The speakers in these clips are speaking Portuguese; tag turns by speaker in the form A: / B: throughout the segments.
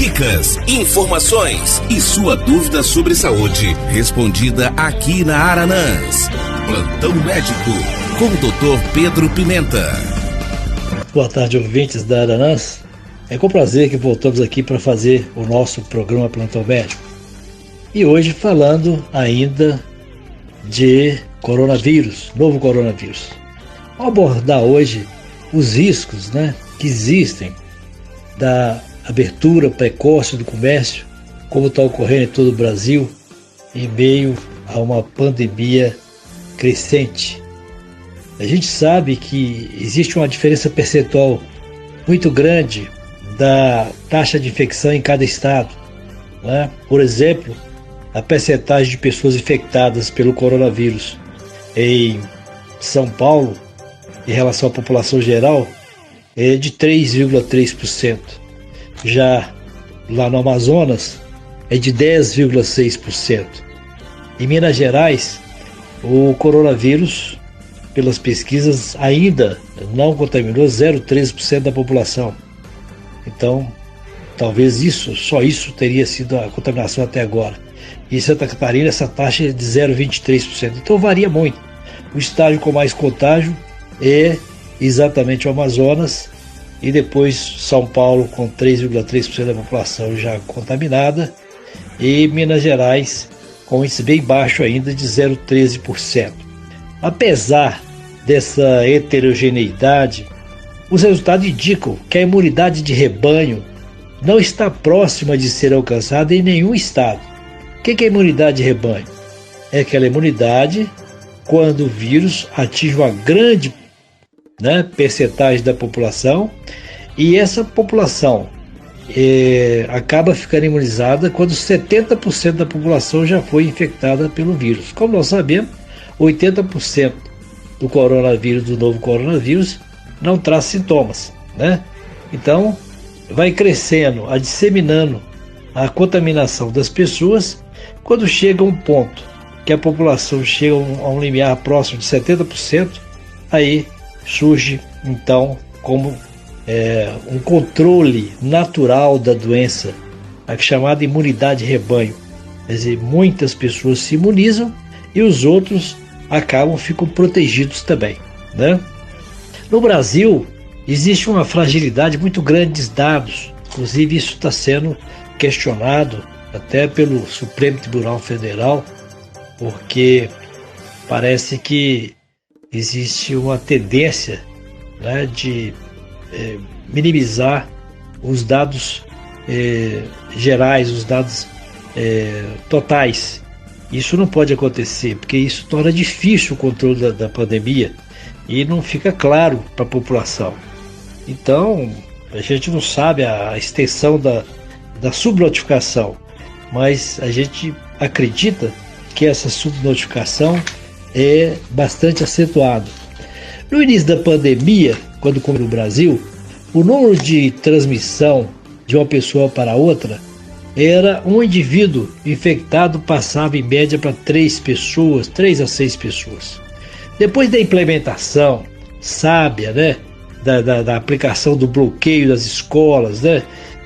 A: Dicas, informações e sua dúvida sobre saúde respondida aqui na Aranãs. Plantão Médico com o Dr. Pedro Pimenta.
B: Boa tarde, ouvintes da Aranãs. É com prazer que voltamos aqui para fazer o nosso programa Plantão Médico. E hoje falando ainda de coronavírus, novo coronavírus. Vou abordar hoje os riscos, que existem da abertura precoce do comércio, como está ocorrendo em todo o Brasil, em meio a uma pandemia crescente. A gente sabe que existe uma diferença percentual muito grande da taxa de infecção em cada estado. Por exemplo, a percentagem de pessoas infectadas pelo coronavírus em São Paulo, em relação à população geral, é de 3,3%. Já lá no Amazonas é de 10,6%. Em Minas Gerais, o coronavírus, pelas pesquisas, ainda não contaminou 0,13% da população. Então, talvez só isso teria sido a contaminação até agora. Em Santa Catarina, essa taxa é de 0,23%. Então, varia muito. O estágio com mais contágio é exatamente o Amazonas, e depois São Paulo com 3,3% da população já contaminada, e Minas Gerais com um índice bem baixo ainda de 0,13%. Apesar dessa heterogeneidade, os resultados indicam que a imunidade de rebanho não está próxima de ser alcançada em nenhum estado. O que é a imunidade de rebanho? É aquela imunidade quando o vírus atinge uma grande percentagem da população, e essa população acaba ficando imunizada quando 70% da população já foi infectada pelo vírus. Como nós sabemos, 80% do coronavírus, do novo coronavírus, não traz sintomas, Então, vai crescendo, disseminando a contaminação das pessoas. Quando chega a um ponto que a população chega a um limiar próximo de 70%, aí surge então como um controle natural da doença, a chamada imunidade de rebanho. Quer dizer, muitas pessoas se imunizam e os outros ficam protegidos também, No Brasil, existe uma fragilidade muito grande dos dados. Inclusive, isso está sendo questionado até pelo Supremo Tribunal Federal, porque parece que existe uma tendência de minimizar os dados gerais, os dados totais. Isso não pode acontecer, porque isso torna difícil o controle da pandemia e não fica claro para a população. Então, a gente não sabe a extensão da subnotificação, mas a gente acredita que essa subnotificação é bastante acentuado. No início da pandemia, quando começou no Brasil, o número de transmissão de uma pessoa para outra era um indivíduo infectado passava em média para 3 a 6 pessoas. Depois da implementação sábia, da aplicação do bloqueio das escolas,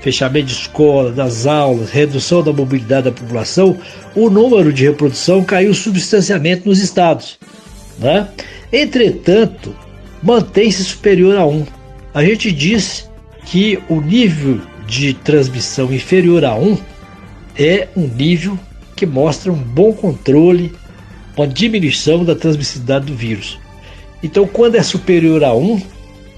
B: fechamento de escolas, das aulas, redução da mobilidade da população, o número de reprodução caiu substancialmente nos estados. Entretanto, mantém-se superior a 1. A gente diz que o nível de transmissão inferior a 1 é um nível que mostra um bom controle, uma diminuição da transmissibilidade do vírus. Então, quando é superior a 1,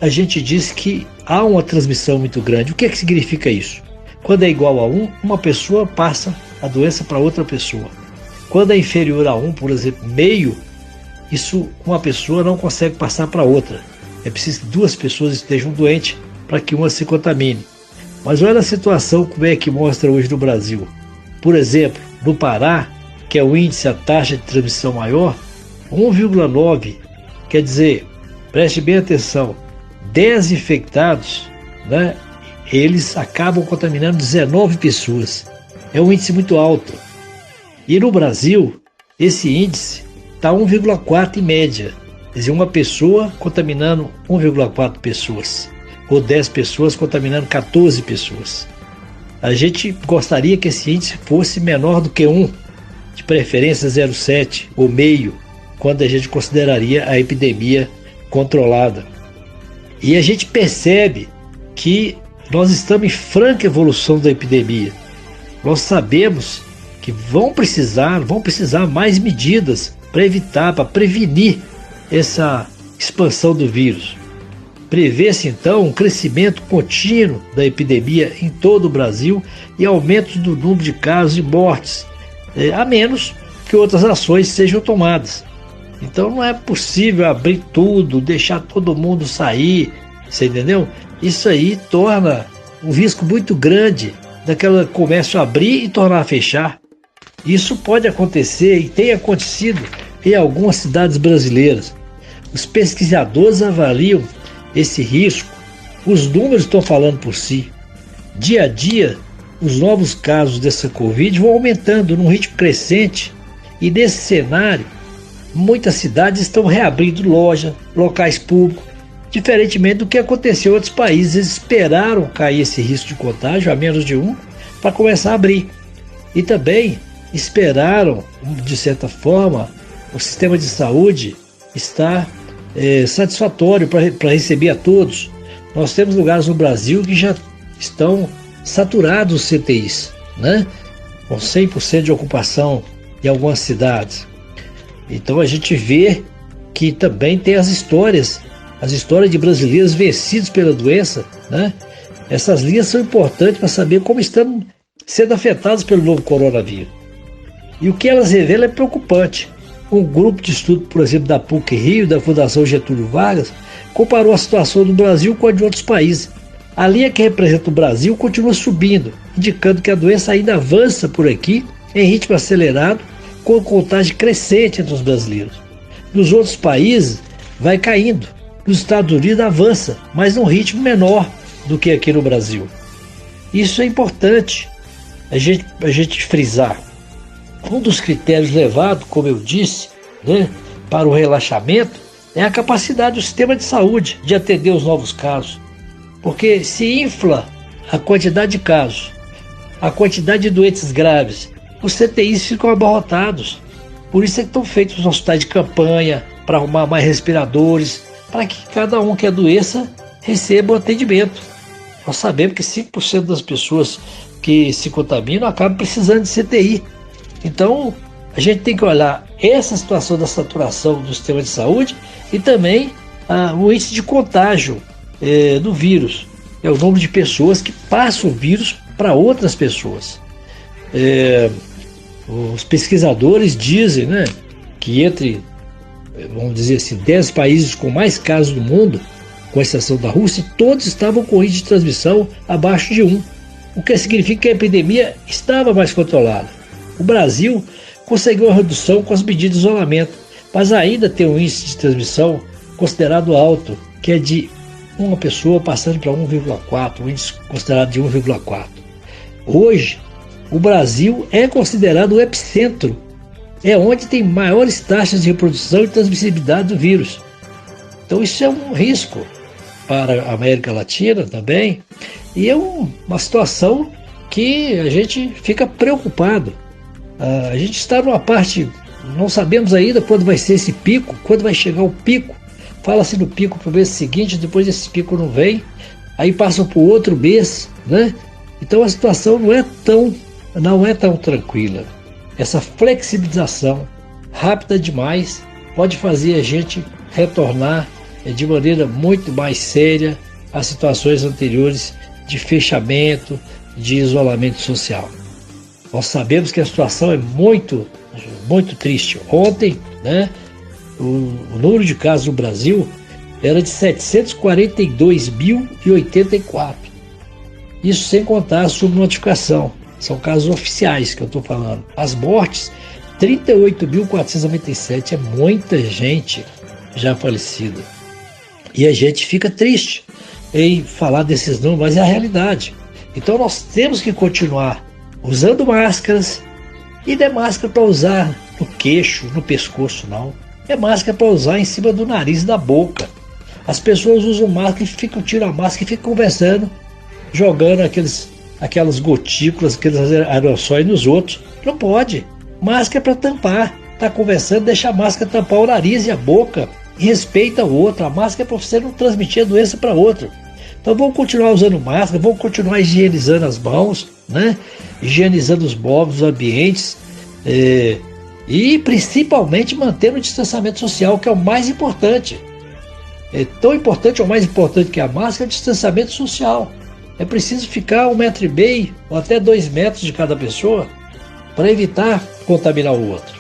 B: a gente diz que há uma transmissão muito grande. O que significa isso? Quando é igual a 1, uma pessoa passa a doença para outra pessoa. Quando é inferior a 1, por exemplo, meio, isso uma pessoa não consegue passar para outra. É preciso que 2 pessoas estejam doentes para que uma se contamine. Mas olha a situação como é que mostra hoje no Brasil. Por exemplo, no Pará, que é o índice, a taxa de transmissão maior, 1,9. Quer dizer, preste bem atenção, 10 infectados, eles acabam contaminando 19 pessoas. É um índice muito alto. E no Brasil, esse índice está 1,4 em média. Quer dizer, uma pessoa contaminando 1,4 pessoas. Ou 10 pessoas contaminando 14 pessoas. A gente gostaria que esse índice fosse menor do que 1, de preferência 0,7 ou meio, quando a gente consideraria a epidemia controlada. E a gente percebe que nós estamos em franca evolução da epidemia. Nós sabemos que vão precisar mais medidas para evitar, para prevenir essa expansão do vírus. Prevê-se então um crescimento contínuo da epidemia em todo o Brasil e aumento do número de casos e mortes, a menos que outras ações sejam tomadas. Então não é possível abrir tudo, deixar todo mundo sair, você entendeu? Isso aí torna um risco muito grande daquele comércio abrir e tornar a fechar. Isso pode acontecer e tem acontecido em algumas cidades brasileiras. Os pesquisadores avaliam esse risco, os números estão falando por si. Dia a dia, os novos casos dessa Covid vão aumentando num ritmo crescente e nesse cenário, muitas cidades estão reabrindo lojas, locais públicos, diferentemente do que aconteceu em outros países. Eles esperaram cair esse risco de contágio a menos de 1 para começar a abrir. E também esperaram, de certa forma, o sistema de saúde estar satisfatório para receber a todos. Nós temos lugares no Brasil que já estão saturados os CTIs, né? Com 100% de ocupação em algumas cidades. Então a gente vê que também tem as histórias de brasileiros vencidos pela doença, né? Essas linhas são importantes para saber como estamos sendo afetados pelo novo coronavírus. E o que elas revelam é preocupante. Um grupo de estudo, por exemplo, da PUC-Rio, da Fundação Getúlio Vargas, comparou a situação do Brasil com a de outros países. A linha que representa o Brasil continua subindo, indicando que a doença ainda avança por aqui em ritmo acelerado, com contagem crescente entre os brasileiros. Nos outros países, vai caindo. Nos Estados Unidos avança, mas num ritmo menor do que aqui no Brasil. Isso é importante a gente frisar. Um dos critérios levados, como eu disse, né, para o relaxamento é a capacidade do sistema de saúde de atender os novos casos. Porque se infla a quantidade de casos, a quantidade de doentes graves, os CTIs ficam abarrotados. Por isso é que estão feitos os hospitais de campanha, para arrumar mais respiradores, para que cada um que adoeça receba o atendimento. Nós sabemos que 5% das pessoas que se contaminam acabam precisando de CTI. Então, a gente tem que olhar essa situação da saturação do sistema de saúde e também o índice de contágio do vírus. É o número de pessoas que passam o vírus para outras pessoas. Os pesquisadores dizem, né, que entre, vamos dizer assim, 10 países com mais casos do mundo, com exceção da Rússia, todos estavam com índice de transmissão abaixo de 1, o que significa que a epidemia estava mais controlada. O Brasil conseguiu uma redução com as medidas de isolamento, mas ainda tem um índice de transmissão considerado alto, que é de uma pessoa passando para 1,4, um índice considerado de 1,4. Hoje, o Brasil é considerado o epicentro, é onde tem maiores taxas de reprodução e transmissibilidade do vírus. Então isso é um risco para a América Latina também, e é uma situação que a gente fica preocupado. A gente está numa parte, não sabemos ainda quando vai ser esse pico, quando vai chegar o pico. Fala-se no pico para o mês seguinte, depois esse pico não vem, aí passa para o outro mês, né? Então a situação não é tão tranquila. Essa flexibilização rápida demais pode fazer a gente retornar de maneira muito mais séria às situações anteriores de fechamento, de isolamento social. Nós sabemos que a situação é muito, muito triste. Ontem, né, o número de casos no Brasil era de 742.084. Isso sem contar a subnotificação. São casos oficiais que eu estou falando. As mortes, 38.497. É muita gente já falecida. E a gente fica triste em falar desses números, mas é a realidade. Então nós temos que continuar usando máscaras, e não é máscara para usar no queixo, no pescoço, não. É máscara para usar em cima do nariz e da boca. As pessoas usam máscara e tiram a máscara e ficam conversando, jogando aqueles aquelas gotículas, aqueles aerossóis nos outros. Não pode. Máscara é para tampar. Tá conversando, deixa a máscara tampar o nariz e a boca. E respeita o outro. A máscara é para você não transmitir a doença para outro. Então vamos continuar usando máscara, vamos continuar higienizando as mãos, né? Higienizando os móveis, os ambientes, e principalmente mantendo o distanciamento social, que é o mais importante. É tão importante ou mais importante que a máscara, é o distanciamento social. É preciso ficar 1,5 metro ou até 2 metros de cada pessoa para evitar contaminar o outro.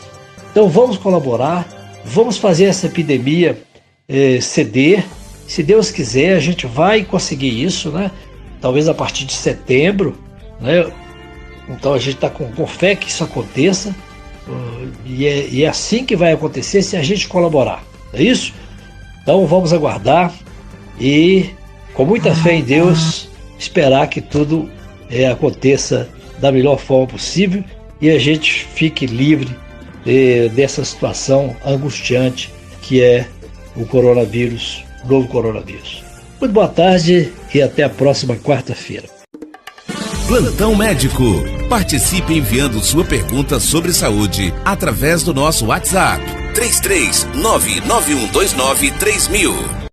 B: Então vamos colaborar, vamos fazer essa epidemia ceder. Se Deus quiser, a gente vai conseguir isso, né? Talvez a partir de setembro, né? Então a gente está com fé que isso aconteça, e é assim que vai acontecer se a gente colaborar, é isso? Então vamos aguardar e, com muita fé em Deus, esperar que tudo aconteça da melhor forma possível e a gente fique livre dessa situação angustiante que é o coronavírus. Novo coronavírus. Muito boa tarde e até a próxima quarta-feira.
A: Plantão Médico. Participe enviando sua pergunta sobre saúde através do nosso WhatsApp 33991293000.